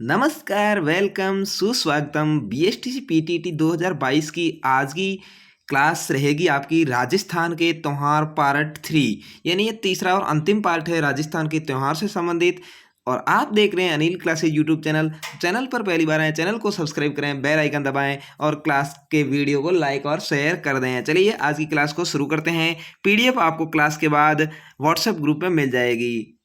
नमस्कार, वेलकम, सुस्वागतम। BSTC PTT 2022 की आज की क्लास रहेगी आपकी राजस्थान के त्योहार पार्ट 3। यानी ये तीसरा और अंतिम पार्ट है राजस्थान के त्योहार से संबंधित। और आप देख रहे हैं Anil classes YouTube channel. Channel पर पहली बार आए, चैनल को सब्सक्राइब करें, बेल आइकन दबाएं और क्लास के वीडियो को लाइक और शेयर कर दें। चलिए आज की क्लास को शुरू करते हैं। पीडीएफ आपको क्लास के बाद व्हाट्सएप ग्रुप में मिल जाएगी।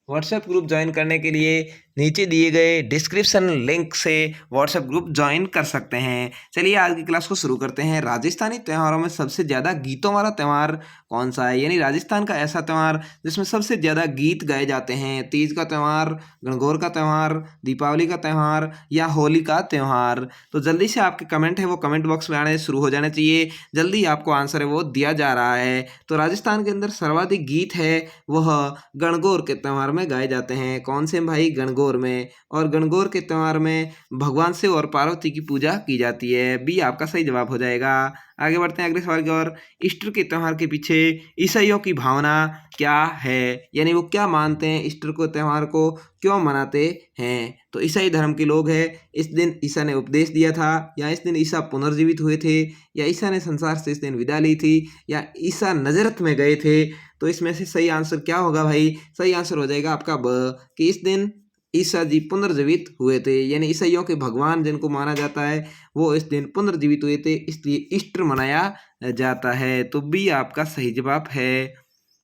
व्हाट्सएप ग्रुप ज्वाइन करने के लिए नीचे दिए गए डिस्क्रिप्शन लिंक से व्हाट्सएप ग्रुप ज्वाइन कर सकते हैं। चलिए आज की क्लास को शुरू करते हैं। राजस्थानी त्योहारों में सबसे ज़्यादा गीतों वाला त्यौहार कौन सा है? यानी राजस्थान का ऐसा त्यौहार जिसमें सबसे ज़्यादा गीत गाए जाते हैं। तीज का त्यौहार, गणगौर का त्यौहार, दीपावली का त्यौहार या होली का त्यौहार? तो जल्दी से आपके कमेंट है वो कमेंट बॉक्स में आने शुरू हो जाने चाहिए। जल्दी आपको आंसर है वो दिया जा रहा है। तो राजस्थान के अंदर सर्वाधिक गीत है वह गणगौर के त्यौहार में गाए जाते हैं। कौन से भाई? गणगौर में। और गणगौर के त्यौहार में भगवान शिव और पार्वती की पूजा की जाती है। बी आपका सही जवाब हो जाएगा। आगे बढ़ते हैं अगले सवाल की ओर। ईस्टर के त्यौहार के पीछे ईसाइयों की भावना क्या है? यानी वो क्या मानते हैं, ईस्टर को त्यौहार को क्यों मनाते हैं? तो ईसाई धर्म के लोग हैं। इस दिन ईसा ने उपदेश दिया था, या इस दिन ईसा पुनर्जीवित हुए थे, या ईसा ने संसार से इस दिन विदा ली थी, या ईसा नजरत में गए थे? तो इसमें से सही आंसर क्या होगा भाई? सही आंसर हो जाएगा आपका ब, कि इस दिन ईसा जी पुनर्जीवित हुए थे। यानी ईसाइयों के भगवान जिनको माना जाता है वो इस दिन पुनर्जीवित हुए थे, इसलिए ईस्टर मनाया जाता है। तो बी आपका सही जवाब है।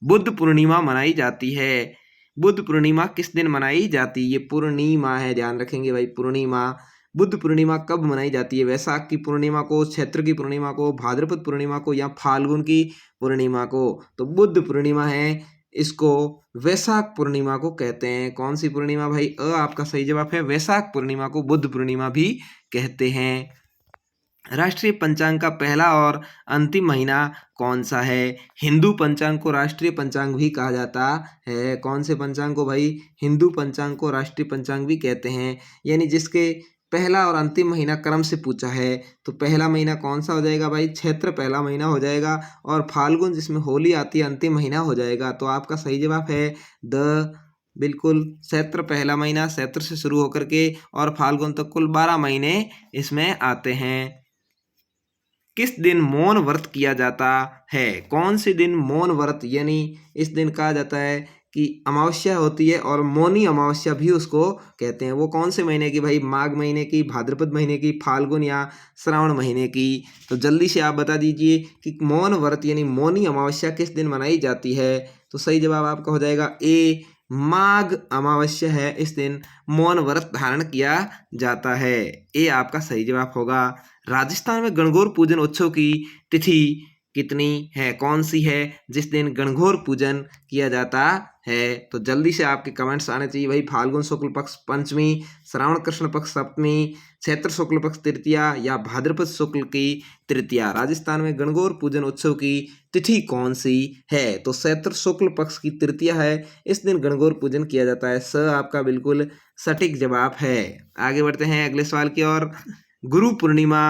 बुद्ध पूर्णिमा मनाई जाती है। बुद्ध पूर्णिमा किस दिन मनाई जाती है? ये पूर्णिमा है, ध्यान रखेंगे भाई, पूर्णिमा। बुद्ध पूर्णिमा कब मनाई जाती है? वैशाख की पूर्णिमा को, चैत्र की पूर्णिमा को, भाद्रपद पूर्णिमा को, या फाल्गुन की पूर्णिमा को? तो बुद्ध पूर्णिमा है, इसको वैशाख पूर्णिमा को कहते हैं। कौन सी पूर्णिमा भाई? आपका सही जवाब है। वैशाख पूर्णिमा को बुद्ध पूर्णिमा भी कहते हैं। राष्ट्रीय पंचांग का पहला और अंतिम महीना कौन सा है? हिंदू पंचांग को राष्ट्रीय पंचांग भी कहा जाता है। कौन से पंचांग को भाई? हिंदू पंचांग को राष्ट्रीय पंचांग भी कहते हैं। यानी जिसके पहला और अंतिम महीना क्रम से पूछा है, तो पहला महीना कौन सा हो जाएगा भाई? चैत्र पहला महीना हो जाएगा, और फाल्गुन जिसमें होली आती है अंतिम महीना हो जाएगा। तो आपका सही जवाब है द, बिल्कुल। चैत्र पहला महीना, चैत्र से शुरू होकर के और फाल्गुन तक कुल 12 महीने इसमें आते हैं। किस दिन मौन व्रत किया जाता है? कौन से दिन मौन व्रत, यानी इस दिन कहा जाता है कि अमावस्या होती है और मौनी अमावस्या भी उसको कहते हैं। वो कौन से महीने की भाई? माघ महीने की, भाद्रपद महीने की, फाल्गुन या श्रावण महीने की? तो जल्दी से आप बता दीजिए कि मौन व्रत यानी मौनी अमावस्या किस दिन मनाई जाती है? तो सही जवाब आपका हो जाएगा ए, माघ अमावस्या है, इस दिन मौन व्रत धारण किया जाता है। ए आपका सही जवाब होगा। राजस्थान में गणगौर पूजन उत्सव की तिथि कितनी है? कौन सी है जिस दिन गणगौर पूजन किया जाता है? तो जल्दी से आपके कमेंट्स आने चाहिए भाई। फाल्गुन शुक्ल पक्ष पंचमी, श्रावण कृष्ण पक्ष सप्तमी, चैत्र शुक्ल पक्ष तृतीया, या भाद्रपद शुक्ल की तृतीया? राजस्थान में गणगौर पूजन उत्सव की तिथि कौन सी है? तो चैत्र शुक्ल पक्ष की तृतीया है, इस दिन गणगौर पूजन किया जाता है। स आपका बिल्कुल सटीक जवाब है। आगे बढ़ते हैं अगले सवाल की ओर। गुरु पूर्णिमा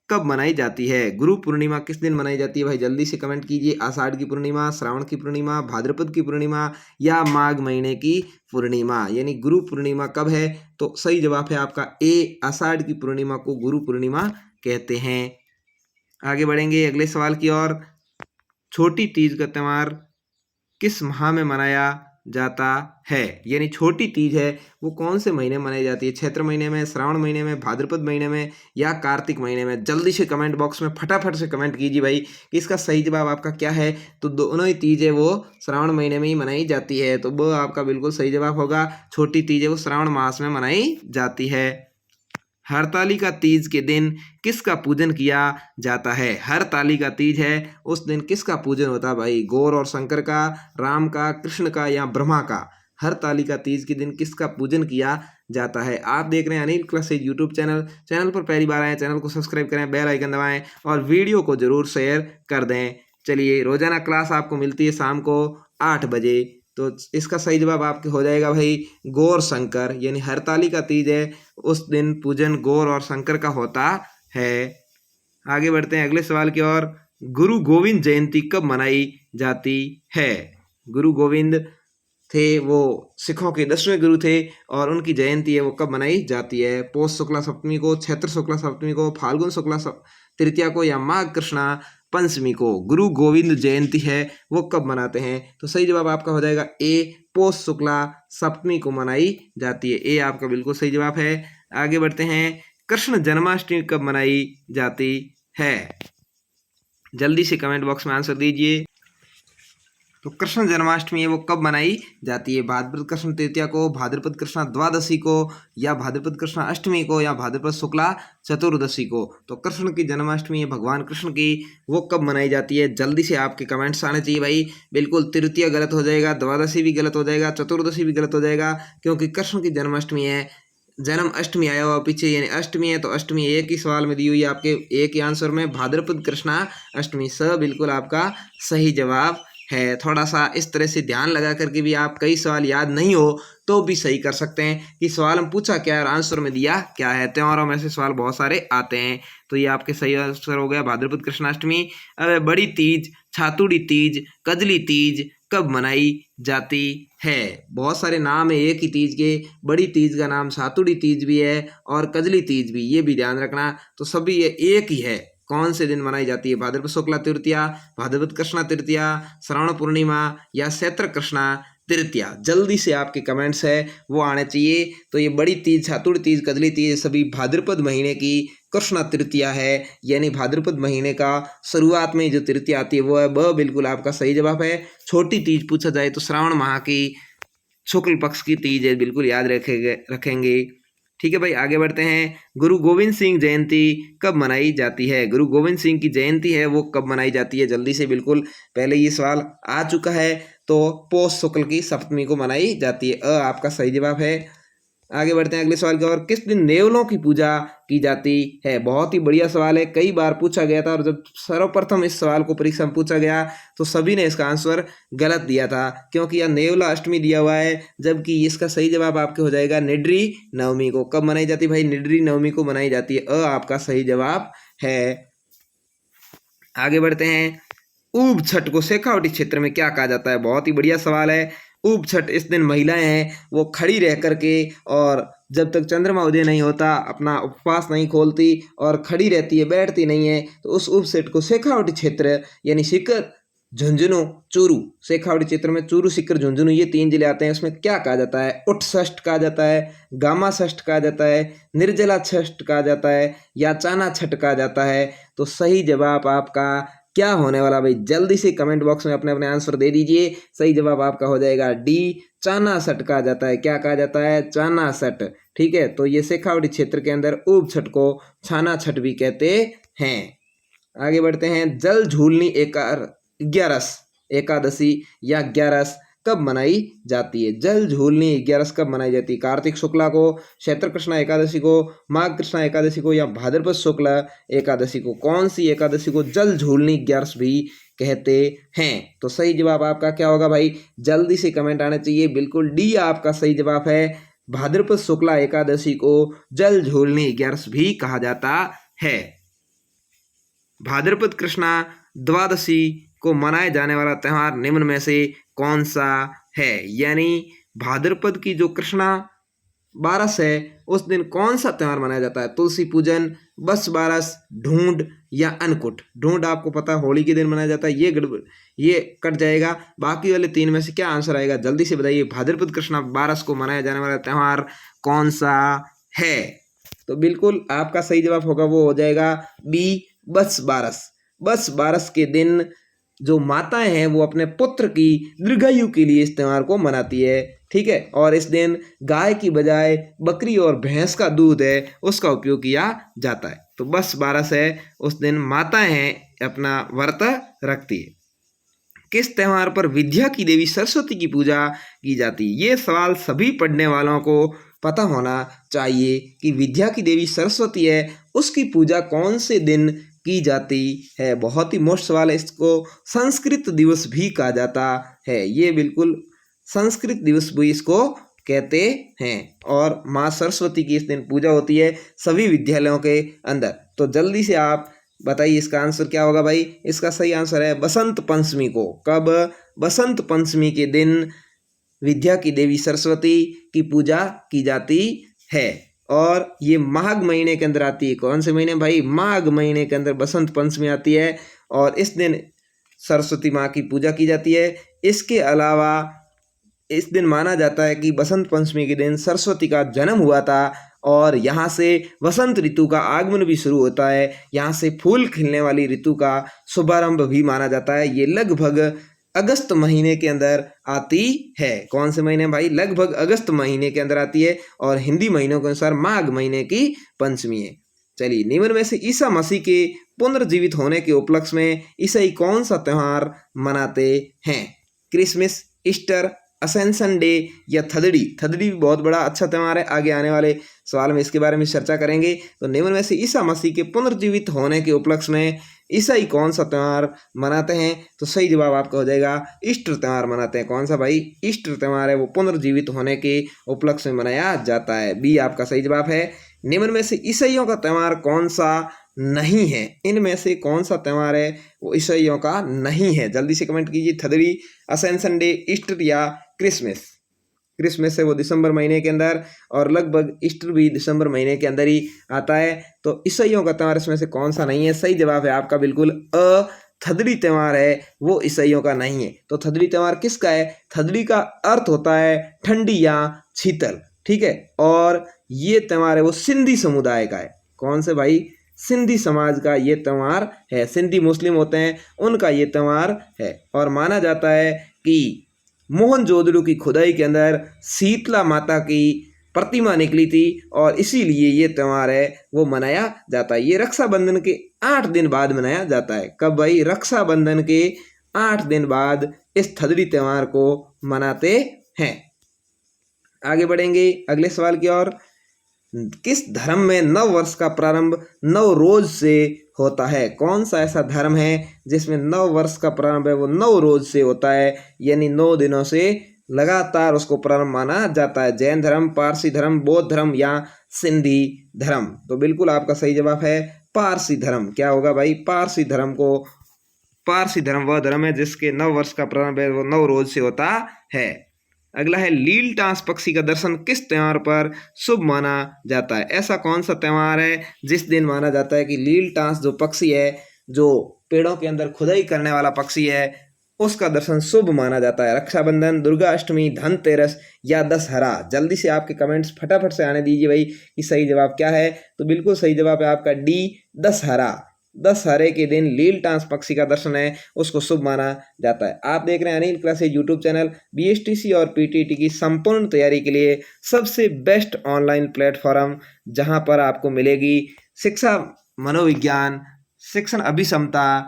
कब मनाई जाती है? गुरु पूर्णिमा किस दिन मनाई जाती है भाई? जल्दी से कमेंट कीजिए। आषाढ़ की पूर्णिमा, श्रावण की पूर्णिमा, भाद्रपद की पूर्णिमा, या माघ महीने की पूर्णिमा? यानी गुरु पूर्णिमा कब है? तो सही जवाब है आपका ए, आषाढ़ की पूर्णिमा को गुरु पूर्णिमा कहते हैं। आगे बढ़ेंगे अगले सवाल की ओर। छोटी तीज का त्यौहार किस माह में मनाया जाता है? यानी छोटी तीज है वो कौन से महीने मनाई जाती है? चैत्र महीने में, श्रावण महीने में, भाद्रपद महीने में, या कार्तिक महीने में? जल्दी से कमेंट बॉक्स में फटाफट से कमेंट कीजिए भाई कि इसका सही जवाब आपका क्या है। तो दोनों ही तीज है वो श्रावण महीने में ही मनाई जाती है, तो वो आपका बिल्कुल सही जवाब होगा। छोटी तीज है वो श्रावण मास में मनाई जाती है। हरतालिका तीज के दिन किसका पूजन किया जाता है? हरतालिका तीज है उस दिन किसका पूजन होता है भाई? गौर और शंकर का, राम का, कृष्ण का, या ब्रह्मा का? हरतालिका तीज के दिन किसका पूजन किया जाता है? आप देख रहे हैं Anil classes YouTube channel. Channel पर पहली बार आए, चैनल को सब्सक्राइब करें, बेल आइकन दबाएं और वीडियो को जरूर शेयर कर दें। चलिए, रोजाना क्लास आपको मिलती है शाम को 8 बजे। तो इसका सही जवाब आपके हो जाएगा भाई गौर शंकर, यानी हरतालिका तीज है उस दिन पूजन गौर और शंकर का होता है। आगे बढ़ते हैं अगले सवाल की ओर। गुरु गोविंद जयंती कब मनाई जाती है? गुरु गोविंद थे वो सिखों के 10वें गुरु थे और उनकी जयंती है वो कब मनाई जाती है? पौष शुक्ला सप्तमी को, चैत्र शुक्ला सप्तमी को, फाल्गुन शुक्ला तृतीया को या माघ कृष्णा पंचमी को। गुरु गोविंद जयंती है वो कब मनाते हैं? तो सही जवाब आपका हो जाएगा ए, पौष शुक्ला सप्तमी को मनाई जाती है। ए आपका बिल्कुल सही जवाब है। आगे बढ़ते हैं, कृष्ण जन्माष्टमी कब मनाई जाती है? जल्दी से कमेंट बॉक्स में आंसर दीजिए। तो कृष्ण जन्माष्टमी है वो कब मनाई जाती है? भाद्रपद कृष्ण तृतीया को, भाद्रपद कृष्ण द्वादशी को, या भाद्रपद कृष्ण अष्टमी को, या भाद्रपद शुक्ला चतुर्दशी को। तो कृष्ण की जन्माष्टमी है भगवान कृष्ण की, वो कब मनाई जाती है? जल्दी से आपके कमेंट्स आने चाहिए भाई। बिल्कुल तृतीया गलत हो जाएगा, द्वादशी भी गलत हो जाएगा, चतुर्दशी भी गलत हो जाएगा, क्योंकि कृष्ण की जन्माष्टमी है। जन्म अष्टमी आया हुआ पीछे, यानी अष्टमी है तो अष्टमी एक ही सवाल में दी हुई है आपके एक ही आंसर में, भाद्रपद कृष्णा अष्टमी। स बिल्कुल आपका सही जवाब है। थोड़ा सा इस तरह से ध्यान लगा करके भी आप कई सवाल याद नहीं हो तो भी सही कर सकते हैं कि सवाल में पूछा क्या है और आंसर में दिया क्या है। त्योहारों में से सवाल बहुत सारे आते हैं, तो ये आपके सही आंसर हो गया भाद्रपद कृष्णाष्टमी। अब बड़ी तीज, छातुड़ी तीज, कजली तीज कब मनाई जाती है? बहुत सारे नाम है एक ही तीज के। बड़ी तीज का नाम छातुड़ी तीज भी है और कजली तीज भी, ये भी ध्यान रखना। तो सभी ये एक ही है। कौन से दिन मनाई जाती है? भाद्रपद शुक्ला तृतीया, भाद्रपद कृष्णा तृतीया, श्रावण पूर्णिमा, या चैत्र कृष्णा तृतीया। जल्दी से आपके कमेंट्स है वो आने चाहिए। तो ये बड़ी तीज, छातुड़ तीज, कजली तीज सभी भाद्रपद महीने की कृष्णा तृतीया है, यानी भाद्रपद महीने का शुरुआत में जो तृतीया आती है वो है ब, बिल्कुल आपका सही जवाब है। छोटी तीज पूछा जाए तो श्रावण माह की शुक्ल पक्ष की तीज है, बिल्कुल याद रखेंगे। ठीक है भाई, आगे बढ़ते हैं। गुरु गोविंद सिंह जयंती कब मनाई जाती है? गुरु गोविंद सिंह की जयंती है वो कब मनाई जाती है? जल्दी से, बिल्कुल पहले ये सवाल आ चुका है। तो पौष शुक्ल की सप्तमी को मनाई जाती है। आपका सही जवाब है। आगे बढ़ते हैं अगले सवाल की ओर। किस दिन नेवलों की पूजा की जाती है? बहुत ही बढ़िया सवाल है, कई बार पूछा गया था और जब सर्वप्रथम इस सवाल को परीक्षा में पूछा गया तो सभी ने इसका आंसर गलत दिया था, क्योंकि यह नेवला अष्टमी दिया हुआ है, जबकि इसका सही जवाब आपके हो जाएगा निड्री नवमी को। कब मनाई जाती है भाई? निड्री नवमी को मनाई जाती है। आपका सही जवाब है। आगे बढ़ते हैं। ऊब छठ को शेखावटी क्षेत्र में क्या कहा जाता है? बहुत ही बढ़िया सवाल है। ऊब छठ, इस दिन महिलाएं हैं वो खड़ी रह करके और जब तक चंद्रमा उदय नहीं होता अपना उपवास नहीं खोलती और खड़ी रहती है, बैठती नहीं है। तो उस ऊब छठ को शेखावटी क्षेत्र यानी सीकर, झुंझुनू, चूरू, शेखावटी क्षेत्र में चूरू, सीकर, झुंझुनू ये 3 जिले आते हैं। उसमें क्या कहा जाता है? उठ षष्ठ कहा जाता है, गामा षष्ठ कहा जाता है, निर्जला षष्ठ कहा जाता है, या चाना छठ कहा जाता है। तो सही जवाब आपका क्या होने वाला भाई? जल्दी से कमेंट बॉक्स में अपने अपने आंसर दे दीजिए। सही जवाब आपका हो जाएगा डी, चाना छठ कहा जाता है। क्या कहा जाता है? चाना छठ। ठीक है, तो ये शेखावटी क्षेत्र के अंदर ऊब छठ को छाना छठ भी कहते हैं। आगे बढ़ते हैं। जल झूलनी ग्यारस एकादशी या ग्यारस कब मनाई जाती है? जल झूलनी ग्यारस कब मनाई जाती है? कार्तिक शुक्ला को, चैत्र कृष्णा एकादशी को, माघ कृष्णा एकादशी को, या भाद्रपद शुक्ला एकादशी को। कौन सी एकादशी को जल झूलनी ग्यारस भी कहते हैं? तो सही जवाब आपका क्या होगा भाई? जल्दी से कमेंट आने चाहिए। बिल्कुल डी आपका सही जवाब है। भाद्रपद शुक्ला एकादशी को जल झूलनी ग्यारस भी कहा जाता है। भाद्रपद कृष्णा द्वादशी को मनाए जाने वाला त्यौहार निम्न में से कौन सा है? यानी भाद्रपद की जो कृष्णा बारस है उस दिन कौन सा त्यौहार मनाया जाता है? तुलसी पूजन, बस बारस, ढूंढ, या अन्नकूट। ढूंढ आपको पता होली के दिन मनाया जाता है, ये कट जाएगा। बाकी वाले 3 में से क्या आंसर आएगा? जल्दी से बताइए। भाद्रपद कृष्णा बारस को मनाया जाने वाला त्यौहार कौन सा है? तो बिल्कुल आपका सही जवाब होगा वो हो जाएगा बी, बस बारस। बस बारस के दिन जो माताएं हैं वो अपने पुत्र की दीर्घायु के लिए इस त्यौहार को मनाती है। ठीक है, और इस दिन गाय की बजाय बकरी और भैंस का दूध है उसका उपयोग किया जाता है। तो बस बारस है, उस दिन माताएं हैं अपना व्रत रखती है। किस त्यौहार पर विद्या की देवी सरस्वती की पूजा की जाती है? ये सवाल सभी पढ़ने वालों को पता होना चाहिए कि विद्या की देवी सरस्वती है उसकी पूजा कौन से दिन की जाती है। बहुत ही मोस्ट सवाल है। इसको संस्कृत दिवस भी कहा जाता है। ये बिल्कुल संस्कृत दिवस भी इसको कहते हैं। और माँ सरस्वती की इस दिन पूजा होती है सभी विद्यालयों के अंदर। तो जल्दी से आप बताइए इसका आंसर क्या होगा भाई? इसका सही आंसर है बसंत पंचमी को। कब? बसंत पंचमी के दिन विद्या की देवी सरस्वती की पूजा की जाती है। और ये माघ महीने के अंदर आती है। कौन से महीने भाई? माघ महीने के अंदर बसंत पंचमी आती है और इस दिन सरस्वती माँ की पूजा की जाती है। इसके अलावा इस दिन माना जाता है कि बसंत पंचमी के दिन सरस्वती का जन्म हुआ था और यहाँ से वसंत ऋतु का आगमन भी शुरू होता है। यहाँ से फूल खिलने वाली ऋतु का शुभारंभ भी माना जाता है। ये लगभग अगस्त महीने के अंदर आती है। कौन से महीने भाई? लगभग अगस्त महीने के अंदर आती है और हिंदी महीनों के अनुसार माघ महीने की पंचमी है। चलिए, निम्न में से ईसा मसीह के पुनर्जीवित होने के उपलक्ष्य में ईसाई कौन सा त्यौहार मनाते हैं? क्रिसमस, ईस्टर, असेंशन डे या थदड़ी? थदड़ी भी बहुत बड़ा अच्छा त्यौहार है। आगे आने वाले सवाल में इसके बारे में चर्चा करेंगे। तो निम्न में से ईसा मसीह के पुनर्जीवित होने के उपलक्ष्य में ईसाई कौन सा त्यौहार मनाते हैं? तो सही जवाब आपका हो जाएगा ईस्टर त्यौहार मनाते हैं। कौन सा भाई? ईस्टर त्यौहार है, वो पुनर्जीवित होने के उपलक्ष्य में मनाया जाता है। बी आपका सही जवाब है। निम्न में से ईसाइयों का त्यौहार कौन सा नहीं है? इनमें से कौन सा त्यौहार है वो ईसाइयों का नहीं है? जल्दी से कमेंट कीजिए। थदड़ी, असेंशन डे, ईस्टर या क्रिसमस? क्रिसमस है वो दिसंबर महीने के अंदर और लगभग ईस्टर भी दिसंबर महीने के अंदर ही आता है। तो ईसाइयों का त्यौहार इसमें से कौन सा नहीं है? सही जवाब है आपका बिल्कुल अ, थदड़ी त्यौहार है वो ईसाइयों का नहीं है। तो थदड़ी त्यौहार किसका है? थदड़ी का अर्थ होता है ठंडी या शीतल, ठीक है। और ये त्यौहार है वो सिंधी समुदाय का है। कौन से भाई? सिंधी समाज का ये त्यौहार है। सिंधी मुस्लिम होते हैं, उनका ये त्यौहार है और माना जाता है कि मोहनजोदड़ो की खुदाई के अंदर शीतला माता की प्रतिमा निकली थी और इसीलिए ये त्यौहार है वो मनाया जाता है। ये रक्षाबंधन के 8 दिन बाद मनाया जाता है। कब भाई? रक्षाबंधन के 8 दिन बाद इस थदड़ी त्यौहार को मनाते हैं। आगे बढ़ेंगे अगले सवाल की ओर। किस धर्म में नव वर्ष का प्रारंभ नव रोज से होता है? कौन सा ऐसा धर्म है जिसमें नव वर्ष का प्रारंभ है वो नव रोज से होता है, यानी 9 दिनों से लगातार उसको प्रारंभ माना जाता है? जैन धर्म, पारसी धर्म, बौद्ध धर्म या सिंधी धर्म? तो बिल्कुल आपका सही जवाब है पारसी धर्म। क्या होगा भाई? पारसी धर्म को, पारसी धर्म वह धर्म है जिसके नव वर्ष का प्रारंभ है वो नव रोज से होता है। अगला है लीलटास पक्षी का दर्शन किस त्योहार पर शुभ माना जाता है? ऐसा कौन सा त्योहार है जिस दिन माना जाता है कि लीलटास जो पक्षी है, जो पेड़ों के अंदर खुदाई करने वाला पक्षी है, उसका दर्शन शुभ माना जाता है? रक्षाबंधन, दुर्गा अष्टमी, धनतेरस या दशहरा? जल्दी से आपके कमेंट्स फटाफट से आने दीजिए भाई कि सही जवाब क्या है। तो बिल्कुल सही जवाब है आपका डी, दशहरा। दशहरे के दिन लीलटास पक्षी का दर्शन है उसको शुभ माना जाता है। आप देख रहे हैं Anil classes YouTube channel. BSTC और पीटीटी की संपूर्ण तैयारी के लिए सबसे बेस्ट ऑनलाइन प्लेटफॉर्म, जहां पर आपको मिलेगी शिक्षा, मनोविज्ञान, शिक्षण अभिक्षमता,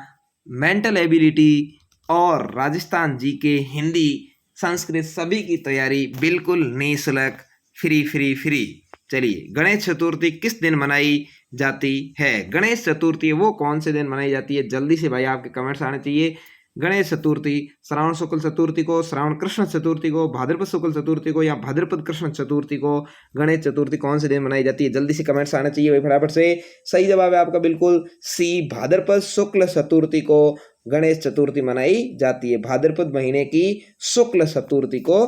मेंटल एबिलिटी और राजस्थान जीके, हिंदी, संस्कृत सभी की तैयारी बिल्कुल निःशुल्क, फ्री फ्री फ्री। चलिए, गणेश चतुर्थी किस दिन मनाई जाती है? गणेश चतुर्थी वो कौन से दिन मनाई जाती है? जल्दी से भाई आपके कमेंट्स आने चाहिए। गणेश चतुर्थी श्रावण शुक्ल चतुर्थी को, श्रावण कृष्ण चतुर्थी को, भाद्रपद शुक्ल चतुर्थी को या भाद्रपद कृष्ण चतुर्थी को गणेश चतुर्थी कौन से दिन मनाई जाती है? जल्दी से कमेंट्स आना चाहिए भाई फटाफट से। सही जवाब है आपका बिल्कुल सी, भाद्रपद शुक्ल चतुर्थी को गणेश चतुर्थी मनाई जाती है। भाद्रपद महीने की शुक्ल चतुर्थी को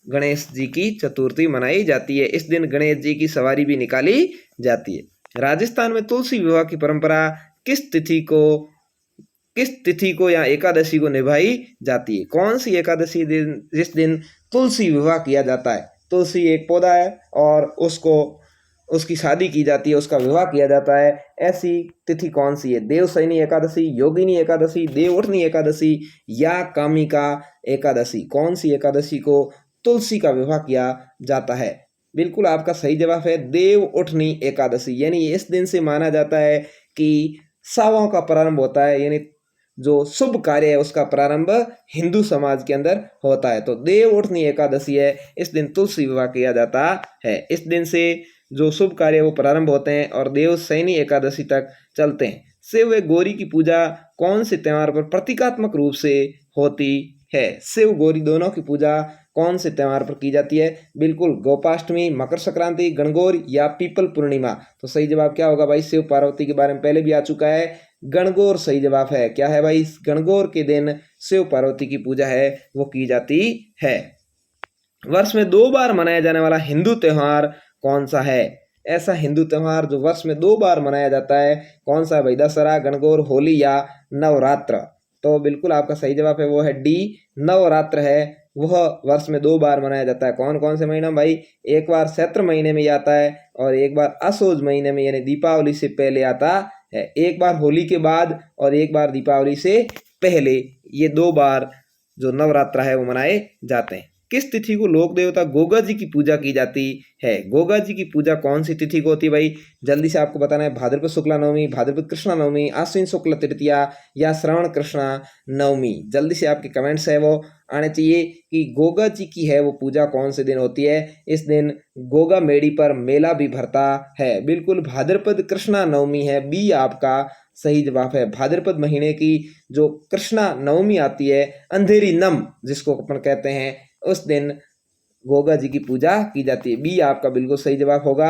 गणेश जी की चतुर्थी मनाई जाती है। इस दिन गणेश जी की सवारी भी निकाली जाती है। राजस्थान में तुलसी विवाह की परंपरा किस तिथि को या एकादशी को निभाई जाती है? कौन सी एकादशी दिन जिस दिन तुलसी विवाह किया जाता है? तुलसी एक पौधा है और उसकी शादी की जाती है, उसका विवाह किया जाता है। ऐसी तिथि कौन सी है? देवशयनी एकादशी, योगिनी एकादशी, देवउठनी एकादशी या कामिका एकादशी? कौन सी एकादशी को तुलसी का विवाह किया जाता है? बिल्कुल आपका सही जवाब है देव उठनी एकादशी। यानी इस दिन से माना जाता है कि सावों का प्रारंभ होता है, यानी जो शुभ कार्य है उसका प्रारंभ हिंदू समाज के अंदर होता है। तो देव उठनी एकादशी है, इस दिन तुलसी विवाह किया जाता है। इस दिन से जो शुभ कार्य वो प्रारंभ होते हैं और देवशयनी एकादशी तक चलते हैं। शिव व गौरी की पूजा कौन से त्योहार पर प्रतीकात्मक रूप से होती है? शिव गौरी दोनों की पूजा कौन से त्योहार पर की जाती है? बिल्कुल गोपाष्टमी, मकर संक्रांति, गणगौर या पीपल पूर्णिमा? तो सही जवाब क्या होगा भाई? शिव पार्वती के बारे में पहले भी आ चुका है, गणगौर सही जवाब है। क्या है भाई? गणगौर के दिन शिव पार्वती की पूजा है वो की जाती है। वर्ष में 2 बार मनाया जाने वाला हिंदू त्योहार कौन सा है? ऐसा हिंदू त्योहार जो वर्ष में 2 बार मनाया जाता है कौन सा है भाई? दशहरा, गणगौर, होली या नवरात्र? तो बिल्कुल आपका सही जवाब है वो है डी, नवरात्र है। वह वर्ष में 2 बार मनाया जाता है। कौन कौन से महीना में भाई? एक बार चैत्र महीने में आता है और एक बार असोज महीने में यानी दीपावली से पहले आता है। एक बार होली के बाद और एक बार दीपावली से पहले, ये 2 बार जो नवरात्र है वो मनाए जाते हैं। किस तिथि को लोक देवता गोगा जी की पूजा की जाती है? गोगा जी की पूजा कौन सी तिथि को होती है भाई? जल्दी से आपको बताना है। भाद्रपद शुक्ला नवमी, भाद्रपद कृष्णा नवमी, आश्विन शुक्ल तृतीया या श्रवण कृष्णा नवमी? जल्दी से आपके कमेंट्स है वो आने चाहिए कि गोगा जी की है वो पूजा कौन से दिन होती है। इस दिन गोगा मेड़ी पर मेला भी भरता है। बिल्कुल भाद्रपद कृष्णा नवमी है, बी आपका सही जवाब है। भाद्रपद महीने की जो कृष्णा नवमी आती है, अंधेरी नम जिसको अपन कहते हैं, उस दिन गोगा जी की पूजा की जाती है। बी आपका बिल्कुल सही जवाब होगा।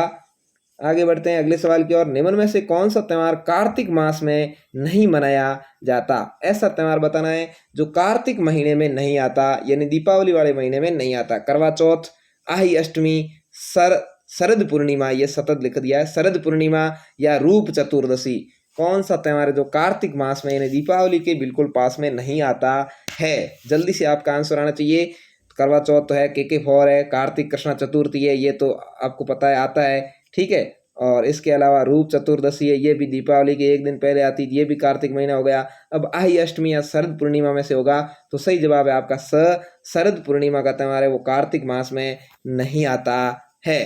आगे बढ़ते हैं अगले सवाल की ओर। निम्न में से कौन सा त्योहार कार्तिक मास में नहीं मनाया जाता? ऐसा त्योहार बताना है जो कार्तिक महीने में नहीं आता, यानी दीपावली वाले महीने में नहीं आता। करवा चौथ, आही अष्टमी, शरद पूर्णिमा, ये सतत लिख दिया है, शरद पूर्णिमा या रूप चतुर्दशी? कौन सा त्योहार है जो कार्तिक मास में यानी दीपावली के बिल्कुल पास में नहीं आता है? जल्दी से आपका आंसर आना चाहिए। करवा चौथ तो है, के फोर है, कार्तिक कृष्णा चतुर्थी है, ये तो आपको पता है आता है, ठीक है। और इसके अलावा रूप चतुर्दशी है, ये भी दीपावली के एक दिन पहले आती है, ये भी कार्तिक महीना हो गया। अब आही अष्टमी या शरद पूर्णिमा में से होगा, तो सही जवाब है आपका शरद पूर्णिमा का त्योहार है वो कार्तिक मास में नहीं आता है।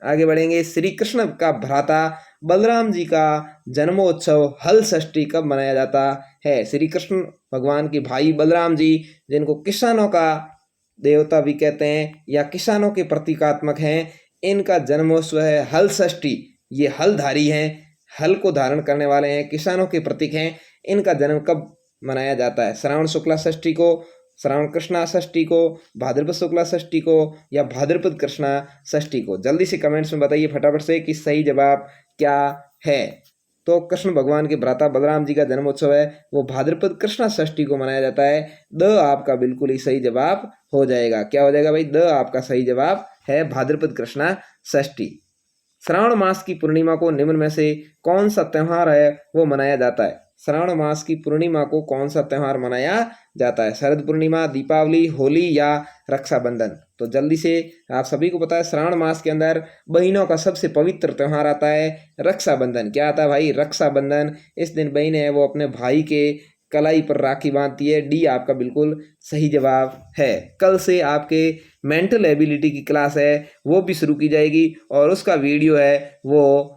आगे बढ़ेंगे। श्री कृष्ण का भ्राता बलराम जी का जन्मोत्सव हल षष्ठी कब मनाया जाता है? श्री कृष्ण भगवान के भाई बलराम जी, जिनको किसानों का देवता भी कहते हैं या किसानों के प्रतीकात्मक हैं, इनका जन्मोत्सव है हल षष्ठी। ये हलधारी हैं, हल को धारण करने वाले हैं, किसानों के प्रतीक हैं। इनका जन्म कब मनाया जाता है? श्रावण शुक्ला षष्ठी को, श्रावण कृष्णा षष्ठी को, भाद्रपद शुक्ला षष्ठी को या भाद्रपद कृष्णा षष्ठी को? जल्दी से कमेंट्स में बताइए फटाफट से कि सही जवाब क्या है। तो कृष्ण भगवान के भ्राता बलराम जी का जन्मोत्सव है वो भाद्रपद कृष्णा षष्ठी को मनाया जाता है। द आपका बिल्कुल ही सही जवाब हो जाएगा। क्या हो जाएगा भाई? द आपका सही जवाब है भाद्रपद कृष्णा षष्ठी। श्रावण मास की पूर्णिमा को निम्न में से कौन सा त्योहार है वो मनाया जाता है? श्रावण मास की पूर्णिमा को कौन सा त्योहार मनाया जाता है? शरद पूर्णिमा, दीपावली, होली या रक्षाबंधन? तो जल्दी से आप सभी को पता है श्रावण मास के अंदर बहनों का सबसे पवित्र त्योहार आता है रक्षाबंधन। क्या आता है भाई? रक्षाबंधन। इस दिन बहनें हैं वो अपने भाई के कलाई पर राखी बांधती है। डी आपका बिल्कुल सही जवाब है। कल से आपके मेंटल एबिलिटी की क्लास है वो भी शुरू की जाएगी और उसका वीडियो है वो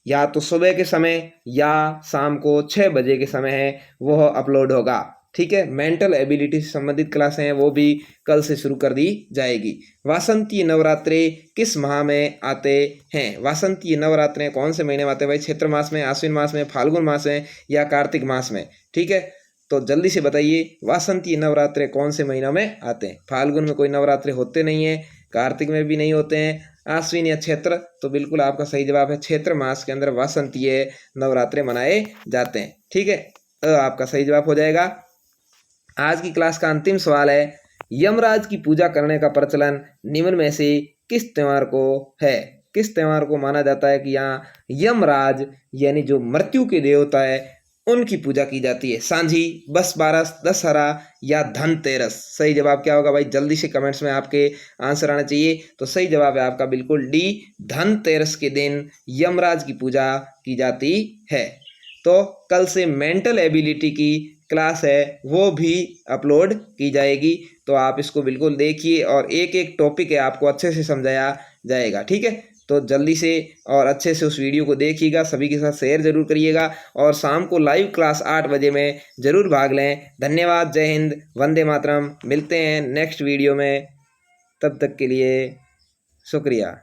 या तो सुबह के समय या शाम को 6 बजे के समय है वह अपलोड होगा, ठीक है। मेंटल एबिलिटी से संबंधित क्लासें हैं वो भी कल से शुरू कर दी जाएगी। वासंतीय नवरात्रे किस माह में आते हैं? वासंतीय नवरात्रे कौन से महीने में आते हैं भाई? चैत्र मास में, आश्विन मास में, फाल्गुन मास में या कार्तिक मास में? ठीक है, तो जल्दी से बताइए वासंतीय नवरात्रे कौन से महीनों में आते हैं? फाल्गुन में कोई नवरात्रे होते नहीं है, कार्तिक में भी नहीं होते हैं, आश्विन या क्षेत्र, तो बिल्कुल आपका सही जवाब है क्षेत्र मास के अंदर वासंतीय नवरात्रे मनाए जाते हैं, ठीक है। आपका सही जवाब हो जाएगा। आज की क्लास का अंतिम सवाल है, यमराज की पूजा करने का प्रचलन निम्न में से किस त्योहार को है? किस त्योहार को माना जाता है कि यहाँ यमराज यानी जो मृत्यु के देवता है उनकी पूजा की जाती है? सांझी, बस बारस, दशहरा या धनतेरस? सही जवाब क्या होगा भाई? जल्दी से कमेंट्स में आपके आंसर आना चाहिए। तो सही जवाब है आपका बिल्कुल डी, धनतेरस के दिन यमराज की पूजा की जाती है। तो कल से मेंटल एबिलिटी की क्लास है वो भी अपलोड की जाएगी, तो आप इसको बिल्कुल देखिए और एक एक टॉपिक है आपको अच्छे से समझाया जाएगा, ठीक है। तो जल्दी से और अच्छे से उस वीडियो को देखिएगा, सभी के साथ शेयर जरूर करिएगा और शाम को लाइव क्लास 8 बजे में ज़रूर भाग लें। धन्यवाद, जय हिंद, वंदे मातरम। मिलते हैं नेक्स्ट वीडियो में, तब तक के लिए शुक्रिया।